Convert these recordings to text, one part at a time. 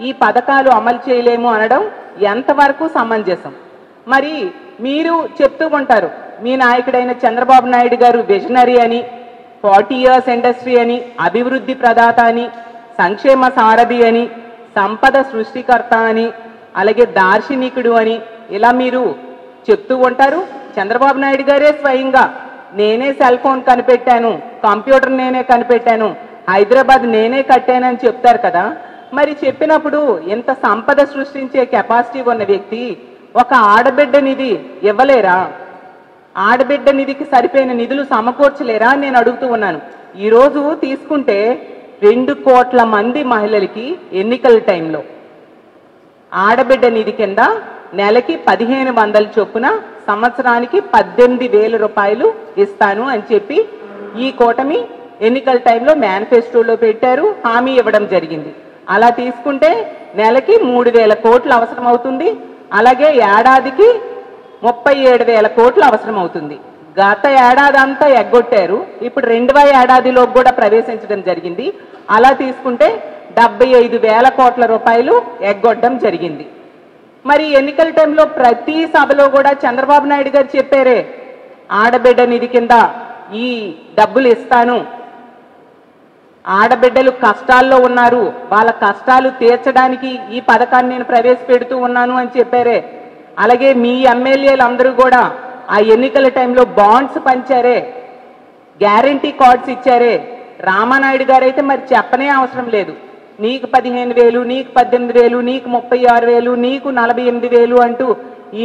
ఈ పథకాలు అమలు చేయలేము అనడం ఎంతవరకు సమంజసం? మరి మీరు చెప్తూ ఉంటారు మీ నాయకుడైన చంద్రబాబు నాయుడు గారు విజనరీ అని, 40 years ఇండస్ట్రీ అని, అభివృద్ధి ప్రదాత అని, సంక్షేమ సారథి అని, సంపద సృష్టికర్త అని, అలాగే దార్శనికుడు అని ఇలా మీరు చెప్తూ ఉంటారు. చంద్రబాబు నాయుడు గారే స్వయంగా నేనే సెల్ ఫోన్ కనిపెట్టాను, కంప్యూటర్ నేనే కనిపెట్టాను, హైదరాబాద్ నేనే కట్టానని చెప్తారు కదా. మరి చెప్పినప్పుడు ఇంత సంపద సృష్టించే కెపాసిటీ ఉన్న వ్యక్తి ఒక ఆడబిడ్డ నిధి ఇవ్వలేరా? ఆడబిడ్డ నిధికి సరిపోయిన నిధులు సమకూర్చలేరా అని నేను అడుగుతూ ఉన్నాను. ఈరోజు తీసుకుంటే 2 కోట్ల మంది మహిళలకి ఎన్నికల టైంలో ఆడబిడ్డ నిధి కింద నెలకి 1500 చొప్పున సంవత్సరానికి 18,000 రూపాయలు ఇస్తాను అని చెప్పి ఈ కూటమి ఎన్నికల టైంలో మేనిఫెస్టోలో పెట్టారు, హామీ ఇవ్వడం జరిగింది. అలా తీసుకుంటే నెలకి 3,000 కోట్లు అవసరం అవుతుంది. అలాగే ఏడాదికి 37,000 కోట్లు అవసరం అవుతుంది. గత ఏడాది అంతా ఎగ్గొట్టారు, ఇప్పుడు 2వ ఏడాదిలో కూడా ప్రవేశించడం జరిగింది. అలా తీసుకుంటే 75,000 కోట్ల రూపాయలు ఎగ్గొట్టడం జరిగింది. మరి ఎన్నికల టైంలో ప్రతి సభలో కూడా చంద్రబాబు నాయుడు గారు చెప్పారే ఆడబిడ్డ నిధి కింద ఈ డబ్బులు ఇస్తాను, ఆడబిడ్డలు కష్టాల్లో ఉన్నారు, వాళ్ళ కష్టాలు తీర్చడానికి ఈ పథకాన్ని నేను ప్రవేశపెడుతూ ఉన్నాను అని చెప్పారే. అలాగే మీ ఎమ్మెల్యేలు అందరూ కూడా ఆ ఎన్నికల టైంలో బాండ్స్ పంచారే, గ్యారంటీ కార్డ్స్ ఇచ్చారే. రామానాయుడు గారు అయితే మరి చెప్పనే అవసరం లేదు, నీకు 15,000, నీకు 18,000, నీకు 36,000, నీకు 48,000 అంటూ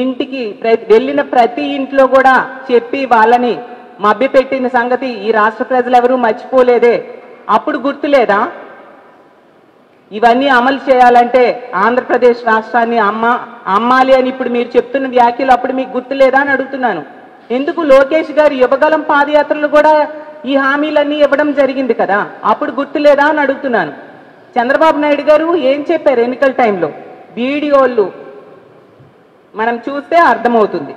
ఇంటికి వెళ్ళిన ప్రతి ఇంట్లో కూడా చెప్పి వాళ్ళని మభ్యపెట్టిన సంగతి ఈ రాష్ట్ర ప్రజలు ఎవరూ మర్చిపోలేదే. అప్పుడు గుర్తులేదా? ఇవన్నీ అమలు చేయాలంటే ఆంధ్రప్రదేశ్ రాష్ట్రాన్ని అమ్మాలి అని ఇప్పుడు మీరు చెప్తున్న వ్యాఖ్యలు అప్పుడు మీకు గుర్తులేదా అని అడుగుతున్నాను. ఎందుకు లోకేష్ గారు యువగలం పాదయాత్రలు కూడా ఈ హామీలన్నీ ఇవ్వడం జరిగింది కదా, అప్పుడు గుర్తులేదా అని అడుగుతున్నాను. చంద్రబాబు నాయుడు గారు ఏం చెప్పారు ఎన్నికల టైంలో? వీడియోలు మనం చూస్తే అర్థమవుతుంది.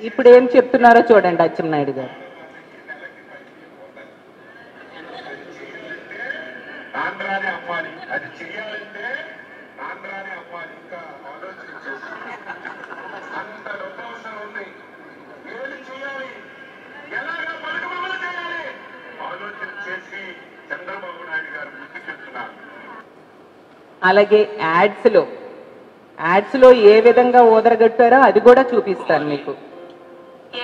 ఇప్పుడు ఏం చెప్తున్నారో చూడండి అచ్చెన్నాయుడు గారు. ఆంధ్రానే అమ్మాలి, అది చేయాలంటే ఆంధ్రానే అమ్మాలి. ఇంకా ఆలోచించేసి అంత డబ్బు అవసరం ఉంది, ఏది చేయాలి, ఎలాగ పథకమలు చేయాలి ఆలోచన చేసి చంద్రబాబు నాయుడు గారు ముందుకెళ్తున్నారు. అలాగే యాడ్స్ లో ఏ విధంగా ఓదరగట్టారో అది కూడా చూపిస్తాను మీకు.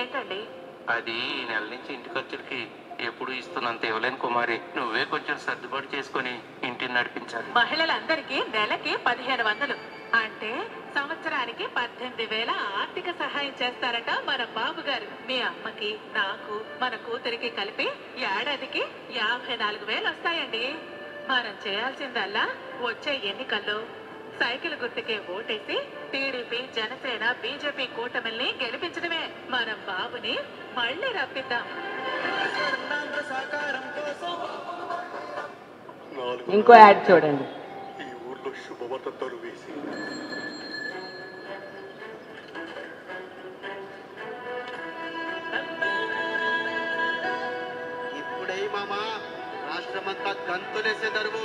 ఏంటండి అది? ఈ నెల నుంచి ఇంటి ఖర్చులకి ఎప్పుడు ఇస్తున్నంత ఇవ్వలేను కుమారి, నువ్వే కొంచెం సర్దుబాటు చేసుకుని ఇంటిని నడిపించాలి. మహిళలందరికీ నెలకి 1,500 అంటే సంవత్సరానికి 18,000 ఆర్థిక సహాయం చేస్తారట మన బాబు గారు. మీ అమ్మకి, నాకు, మన కూతురికి కలిపి ఏడాదికి 54,000 వస్తాయండి. మనం చేయాల్సిందల్లా వచ్చే ఎన్నికల్లో సైకిల్ గుర్తుకే ఓటేసి టీడీపీ, జనసేన, బీజేపీ కూటమిల్ని గెలిపించడమే. మనం బాబుని మళ్ళీ రప్పిద్దాం. ఇంకో యాడ్ చూడండి. ఈ ఊర్లో శుభవార్తలు వేసి ఇప్పుడే మామా రాష్ట్రమంతా గంతులేసే దరువు.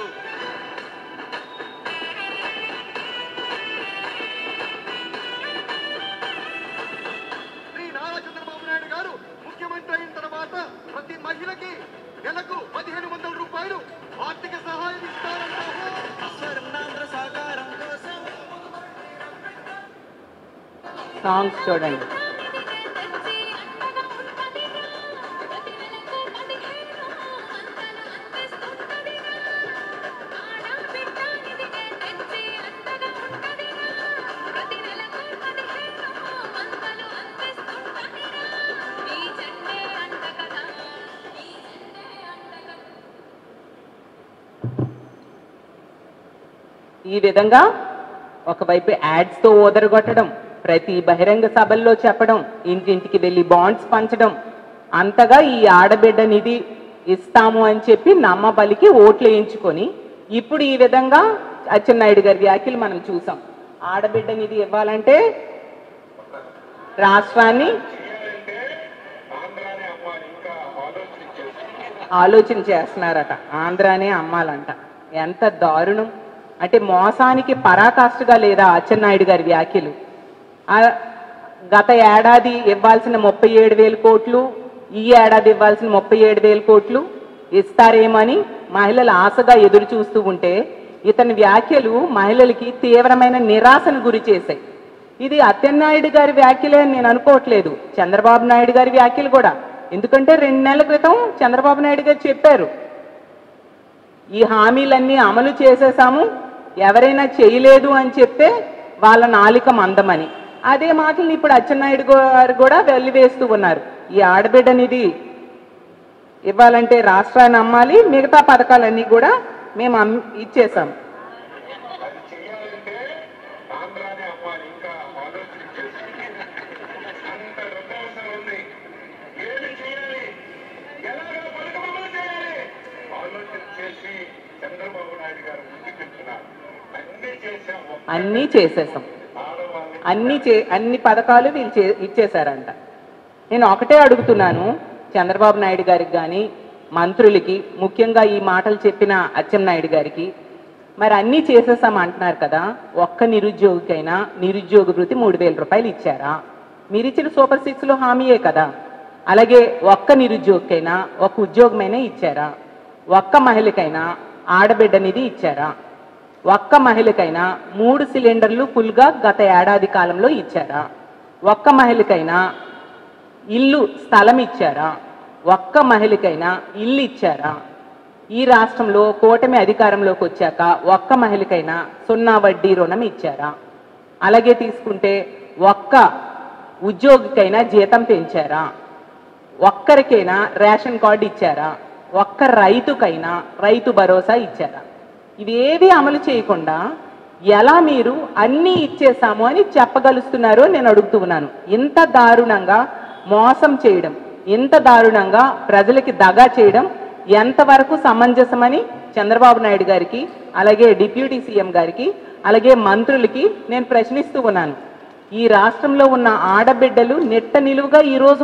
చంద్రబాబు నాయుడు గారు ముఖ్యమంత్రి అయిన తర్వాత ప్రతి మహిళకి నెలకు 1,500 రూపాయలు ఆర్థిక సహాయం ఇస్తారంటారు. సహకారం కోసం సాంగ్స్ చూడండి. ఈ విధంగా ఒకవైపు యాడ్స్తో ఓదరగొట్టడం, ప్రతి బహిరంగ సభల్లో చెప్పడం, ఇంటింటికి వెళ్ళి బాండ్స్ పంచడం, అంతగా ఈ ఆడబిడ్డ నిధి ఇస్తాము అని చెప్పి నమ్మబలికి ఓట్లు వేయించుకొని ఇప్పుడు ఈ విధంగా అచ్చెన్నాయుడు గారి వ్యాఖ్యలు మనం చూసాం. ఆడబిడ్డ నిధి ఇవ్వాలంటే రాష్ట్రాన్ని ఆలోచన చేస్తున్నారట, ఆంధ్రానే అమ్మాలంట. ఎంత దారుణం! అంటే మోసానికి పరాకాష్ఠగా లేదా అచ్చెన్నాయుడు గారి వ్యాఖ్యలు? గత ఏడాది ఇవ్వాల్సిన 37,000 కోట్లు, ఈ ఏడాది ఇవ్వాల్సిన 37,000 కోట్లు ఇస్తారేమని మహిళలు ఆశగా ఎదురు చూస్తూ ఉంటే ఇతని వ్యాఖ్యలు మహిళలకి తీవ్రమైన నిరాశను గురి చేశాయి. ఇది అచ్చెన్నాయుడు గారి వ్యాఖ్యలే అని నేను అనుకోవట్లేదు, చంద్రబాబు నాయుడు గారి వ్యాఖ్యలు కూడా. ఎందుకంటే 2 నెలల క్రితం చంద్రబాబు నాయుడు గారు చెప్పారు, ఈ హామీలన్నీ అమలు చేసేసాము, ఎవరైనా చేయలేదు అని చెప్తే వాళ్ళ నాలిక మందమని. అదే మాటలు ఇప్పుడు అచ్చెన్నాయుడు గారు కూడా వెల్లివేస్తూ ఉన్నారు. ఈ ఆడబిడ్డ నిధి ఇవ్వాలంటే రాష్ట్రాన్ని అమ్మాలి, మిగతా పథకాలన్నీ కూడా మేము ఇచ్చేసాం. అన్నీ చేసేసాం, అన్ని పథకాలు వీళ్ళు ఇచ్చేశారంట. నేను ఒకటే అడుగుతున్నాను చంద్రబాబు నాయుడు గారికి కానీ మంత్రులకి, ముఖ్యంగా ఈ మాటలు చెప్పిన అచ్చెన్నాయుడు గారికి, మరి అన్నీ చేసేసాం అంటున్నారు కదా, ఒక్క నిరుద్యోగికైనా నిరుద్యోగ భృతి 3,000 రూపాయలు ఇచ్చారా? మీరు ఇచ్చిన సూపర్ 6లో హామీయే కదా. అలాగే ఒక్క నిరుద్యోగికైనా ఒక ఉద్యోగమైనా ఇచ్చారా? ఒక్క మహిళకైనా ఆడబిడ్డ నిధి ఇచ్చారా? ఒక్క మహిళకైనా 3 సిలిండర్లు ఫుల్గా గత ఏడాది కాలంలో ఇచ్చారా? ఒక్క మహిళకైనా ఇల్లు స్థలం ఇచ్చారా? ఒక్క మహిళకైనా ఇల్లు ఇచ్చారా? ఈ రాష్ట్రంలో కూటమి అధికారంలోకి వచ్చాక ఒక్క మహిళకైనా 0 వడ్డీ రుణం ఇచ్చారా? అలాగే తీసుకుంటే ఒక్క ఉద్యోగికైనా జీతం పెంచారా? ఒక్కరికైనా రేషన్ కార్డు ఇచ్చారా? ఒక్క రైతుకైనా రైతు భరోసా ఇచ్చారా? ఇవేవి అమలు చేయకుండా ఎలా మీరు అన్నీ ఇచ్చేసాము అని చెప్పగలుస్తున్నారో నేను అడుగుతూ ఉన్నాను. ఇంత దారుణంగా మోసం చేయడం, ఇంత దారుణంగా ప్రజలకి దగా చేయడం ఎంతవరకు సమంజసమని చంద్రబాబు నాయుడు గారికి, అలాగే డిప్యూటీ సీఎం గారికి, అలాగే మంత్రులకి నేను ప్రశ్నిస్తూ ఉన్నాను. ఈ రాష్ట్రంలో ఉన్న ఆడబిడ్డలు నిట్ట నిలువుగా ఈరోజు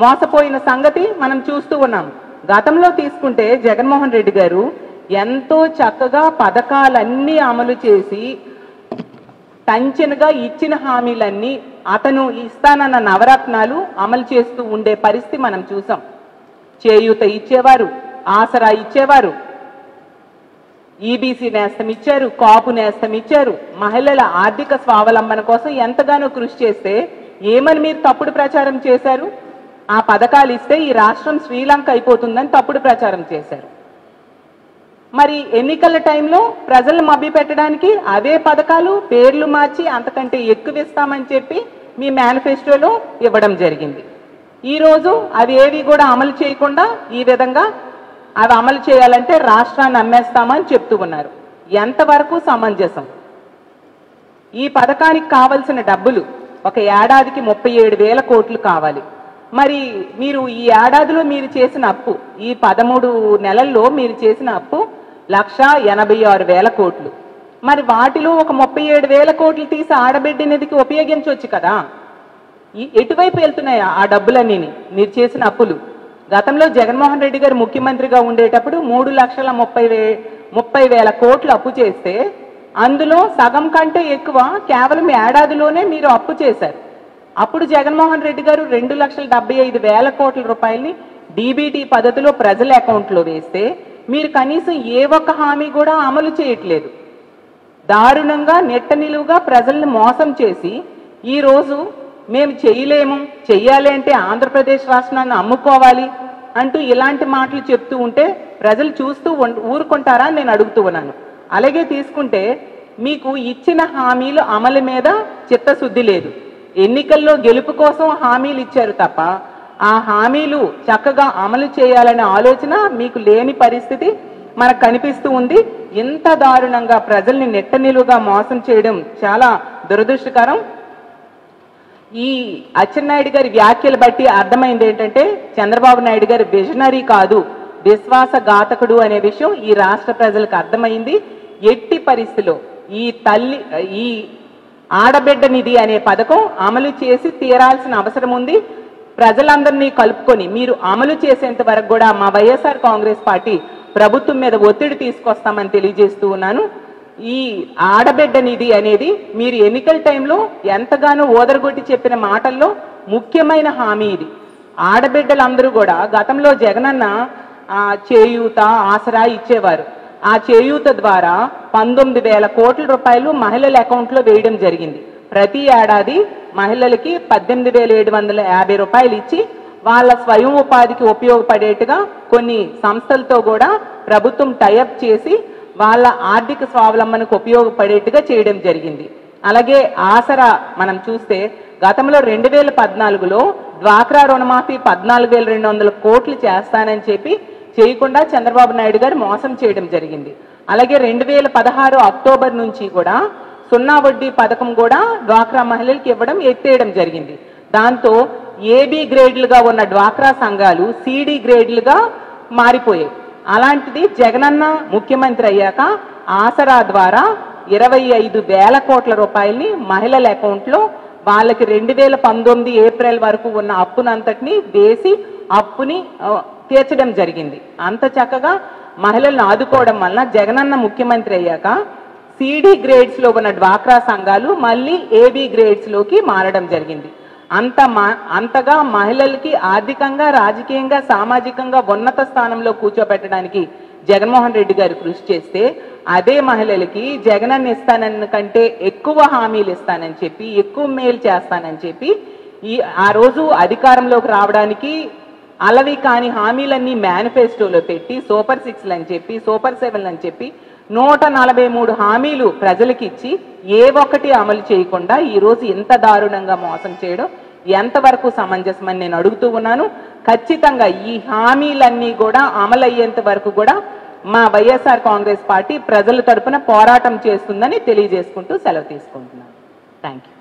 మోసపోయిన సంగతి మనం చూస్తూ ఉన్నాం. గతంలో తీసుకుంటే జగన్మోహన్ రెడ్డి గారు ఎంతో చక్కగా పథకాలన్నీ అమలు చేసి టంచన్గా ఇచ్చిన హామీలన్నీ అతను ఇస్తానన్న నవరత్నాలు అమలు చేస్తూ ఉండే పరిస్థితి మనం చూసాం. చేయూత ఇచ్చేవారు, ఆసరా ఇచ్చేవారు, ఈబీసీ నేస్తం ఇచ్చారు, కాపు నేస్తం ఇచ్చారు. మహిళల ఆర్థిక స్వావలంబన కోసం ఎంతగానో కృషి చేస్తే ఏమని మీరు తప్పుడు ప్రచారం చేశారు? ఆ పథకాలు ఇస్తే ఈ రాష్ట్రం శ్రీలంక అయిపోతుందని తప్పుడు ప్రచారం చేశారు. మరి ఎన్నికల టైంలో ప్రజలను మభ్య పెట్టడానికి అవే పథకాలు పేర్లు మార్చి అంతకంటే ఎక్కువ ఇస్తామని చెప్పి మీ మేనిఫెస్టోలో ఇవ్వడం జరిగింది. ఈరోజు అవి ఏవి కూడా అమలు చేయకుండా ఈ విధంగా అవి అమలు చేయాలంటే రాష్ట్రాన్ని అమ్మేస్తామని చెప్తూ ఉన్నారు. ఎంతవరకు సమంజసం? ఈ పథకానికి కావలసిన డబ్బులు ఒక ఏడాదికి 37,000 కోట్లు కావాలి. మరి మీరు ఈ ఏడాదిలో మీరు చేసిన అప్పు, ఈ 13 నెలల్లో మీరు చేసిన అప్పు 1,86,000 కోట్లు. మరి వాటిలో ఒక 37,000 కోట్లు తీసి ఆడబిడ్డ నిధికి ఉపయోగించవచ్చు కదా. ఎటువైపు వెళ్తున్నాయా ఆ డబ్బులన్నీ మీరు చేసిన అప్పులు? గతంలో జగన్మోహన్ రెడ్డి గారు ముఖ్యమంత్రిగా ఉండేటప్పుడు 3,30,000 కోట్లు అప్పు చేస్తే అందులో సగం కంటే ఎక్కువ కేవలం ఏడాదిలోనే మీరు అప్పు చేశారు. అప్పుడు జగన్మోహన్ రెడ్డి గారు 2,75,000 కోట్ల రూపాయలని డీబీటీ పద్ధతిలో ప్రజల అకౌంట్లో వేస్తే మీరు కనీసం ఏ ఒక్క హామీ కూడా అమలు చేయట్లేదు. దారుణంగా నెట్ట నిలువుగా ప్రజల్ని మోసం చేసి ఈరోజు మేము చేయలేము, చెయ్యాలి అంటే ఆంధ్రప్రదేశ్ రాష్ట్రాన్ని అమ్ముకోవాలి అంటూ ఇలాంటి మాటలు చెప్తూ ఉంటే ప్రజలు చూస్తూ ఊరుకుంటారా అని నేను అడుగుతూ ఉన్నాను. అలాగే తీసుకుంటే మీకు ఇచ్చిన హామీలు అమలు మీద చిత్తశుద్ధి లేదు. ఎన్నికల్లో గెలుపు కోసం హామీలు ఇచ్చారు తప్ప ఆ హామీలు చక్కగా అమలు చేయాలనే ఆలోచన మీకు లేని పరిస్థితి మనకు కనిపిస్తూ ఉంది. ఇంత దారుణంగా ప్రజల్ని నెట్టనిలుగా మోసం చేయడం చాలా దురదృష్టకరం. ఈ అచ్చెన్నాయుడు గారి వ్యాఖ్యలు బట్టి అర్థమైంది ఏంటంటే చంద్రబాబు నాయుడు గారి విజనరీ కాదు, విశ్వాసఘాతకుడు అనే విషయం ఈ రాష్ట్ర ప్రజలకు అర్థమైంది. ఎట్టి పరిస్థితిలో ఈ ఆడబిడ్డ నిధి అనే పథకం అమలు చేసి తీరాల్సిన అవసరం ఉంది. ప్రజలందరినీ కలుపుకొని మీరు అమలు చేసేంత వరకు కూడా మా వైఎస్ఆర్ కాంగ్రెస్ పార్టీ ప్రభుత్వం మీద ఒత్తిడి తీసుకొస్తామని తెలియజేస్తూ ఉన్నాను. ఈ ఆడబిడ్డ నిధి అనేది మీరు ఎన్నికల టైంలో ఎంతగానో ఓదరగొట్టి చెప్పిన మాటల్లో ముఖ్యమైన హామీ ఇది. ఆడబిడ్డలందరూ కూడా గతంలో జగనన్న చేయూత ఆసరా ఇచ్చేవారు. ఆ చేయూత ద్వారా 19,000 కోట్ల రూపాయలు మహిళల అకౌంట్లో వేయడం జరిగింది. ప్రతి ఏడాది మహిళలకి 18,750 రూపాయలు ఇచ్చి వాళ్ళ స్వయం ఉపాధికి ఉపయోగపడేట్టుగా కొన్ని సంస్థలతో కూడా ప్రభుత్వం టైఅప్ చేసి వాళ్ళ ఆర్థిక స్వావలంబనకు ఉపయోగపడేట్టుగా చేయడం జరిగింది. అలాగే ఆసరా మనం చూస్తే గతంలో 2014లో డ్వాక్రా రుణమాఫీ 14,200 కోట్లు చేస్తానని చెప్పి చేయకుండా చంద్రబాబు నాయుడు గారు మోసం చేయడం జరిగింది. అలాగే 2016 అక్టోబర్ నుంచి కూడా 0 వడ్డీ పథకం కూడా డ్వాక్రా మహిళలకు ఇవ్వడం ఎత్తేయడం జరిగింది. దాంతో ఏబీ గ్రేడ్లుగా ఉన్న డ్వాక్రా సంఘాలు సిడి గ్రేడ్లుగా మారిపోయాయి. అలాంటిది జగనన్న ముఖ్యమంత్రి అయ్యాక ఆసరా ద్వారా 25,000 కోట్ల రూపాయల్ని మహిళల అకౌంట్లో వాళ్ళకి 2019 ఏప్రిల్ వరకు ఉన్న అప్పునంతటిని వేసి అప్పుని తీర్చడం జరిగింది. అంత చక్కగా మహిళలను ఆదుకోవడం వల్ల జగనన్న ముఖ్యమంత్రి అయ్యాక సిడి గ్రేడ్స్ లో ఉన్న డ్వాక్రా సంఘాలు మళ్ళీ ఏబీ గ్రేడ్స్ లోకి మారడం జరిగింది. అంతగా మహిళలకి ఆర్థికంగా, రాజకీయంగా, సామాజికంగా ఉన్నత స్థానంలో కూర్చోబెట్టడానికి జగన్మోహన్ రెడ్డి గారు కృషి చేస్తే, అదే మహిళలకి జగనన్న ఇస్తానన్న కంటే ఎక్కువ హామీలు ఇస్తానని చెప్పి, ఎక్కువ మేలు చేస్తానని చెప్పి ఆ రోజు అధికారంలోకి రావడానికి అలవి కాని హామీలన్నీ మేనిఫెస్టోలో పెట్టి సూపర్ 6 అని చెప్పి, సూపర్ 7 అని చెప్పి 143 హామీలు ప్రజలకి ఇచ్చి ఏ ఒక్కటి అమలు చేయకుండా ఈరోజు ఇంత దారుణంగా మోసం చేయడం ఎంతవరకు సమంజసమని నేను అడుగుతూ ఉన్నాను. ఖచ్చితంగా ఈ హామీలన్నీ కూడా అమలు అయ్యేంత వరకు కూడా మా వైఎస్ఆర్ కాంగ్రెస్ పార్టీ ప్రజల తరపున పోరాటం చేస్తుందని తెలియజేసుకుంటూ సెలవు తీసుకుంటున్నాను. Thank you.